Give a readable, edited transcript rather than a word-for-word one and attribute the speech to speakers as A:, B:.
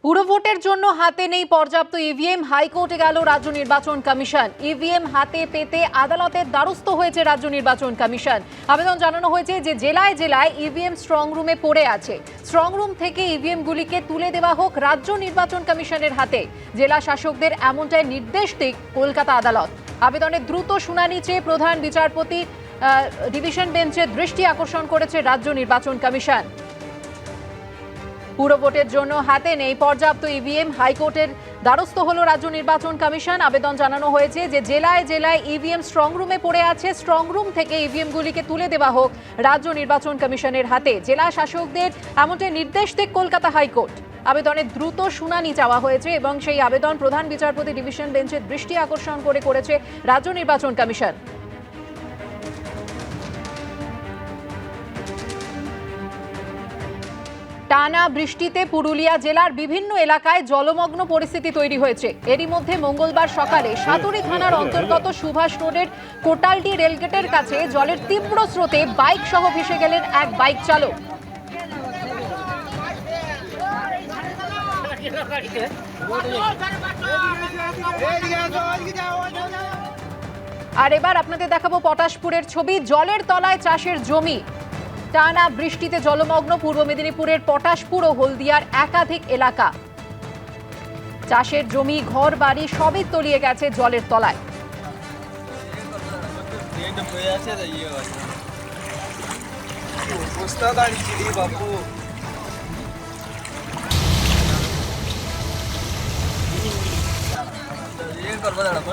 A: পুরভোটের জন্য হাতে নেই পর্যাপ্ত ইভিএম, হাইকোর্টে গেল রাজ্য নির্বাচন কমিশন। ইভিএম হাতে পেতে আদালতের দ্বারস্থ হয়েছে রাজ্য নির্বাচন কমিশন। আবেদন জানানো হয়েছে যে জেলায় জেলায় ইভিএম স্ট্রং রুমে পড়ে আছে, স্ট্রং রুম থেকে ইভিএম গুলিকে তুলে দেওয়া হোক রাজ্য নির্বাচন কমিশনের হাতে। জেলা শাসকদের এমনটাই নির্দেশ দিক কলকাতা আদালত। আবেদনের দ্রুত শুনানি চেয়ে প্রধান বিচারপতি ডিভিশন বেঞ্চের দৃষ্টি আকর্ষণ করেছে রাজ্য নির্বাচন কমিশন। পুরভোটের জন্য হাতে নেই পর্যাপ্ত ইভিএম, হাইকোর্টের দ্বারস্থ হলো রাজ্য নির্বাচন কমিশন। আবেদন জানানো হয়েছে যে জেলায় জেলায় ইভিএম স্ট্রং রুমে পড়ে আছে, স্ট্রং রুম থেকে ইভিএম গুলিকে তুলে দেওয়া হোক রাজ্য নির্বাচন কমিশনের হাতে। জেলা শাসকদের এমনটাই নির্দেশ দিক কলকাতা হাইকোর্ট। আবেদনের দ্রুত শুনানি চাওয়া হয়েছে এবং সেই আবেদন প্রধান বিচারপতি ডিভিশন বেঞ্চের দৃষ্টি আকর্ষণ করেছে রাজ্য নির্বাচন কমিশন। টানা বৃষ্টিতে পুরুলিয়া জেলার বিভিন্ন এলাকায় জলমগ্ন পরিস্থিতি তৈরি হয়েছে। এরই মধ্যে মঙ্গলবার সকালে সাতুরি থানার অন্তর্গত সুভাষ রোডের কোটালটি রেলগেটের কাছে জলের তীব্র স্রোতে বাইক সহ ভেসে গেলেন এক বাইক চালক। আর এবার আপনাদের দেখাবো পটাশপুরের ছবি। জলের তলায় চাষের জমি। টানা বৃষ্টিতে জলমগ্ন পূর্ব মেদিনীপুরের পটাশপুর ও হলদিয়ার একাধিক এলাকা। চাষের জমি, ঘর বাড়ি সবই তলিয়ে গেছে জলের তলায়।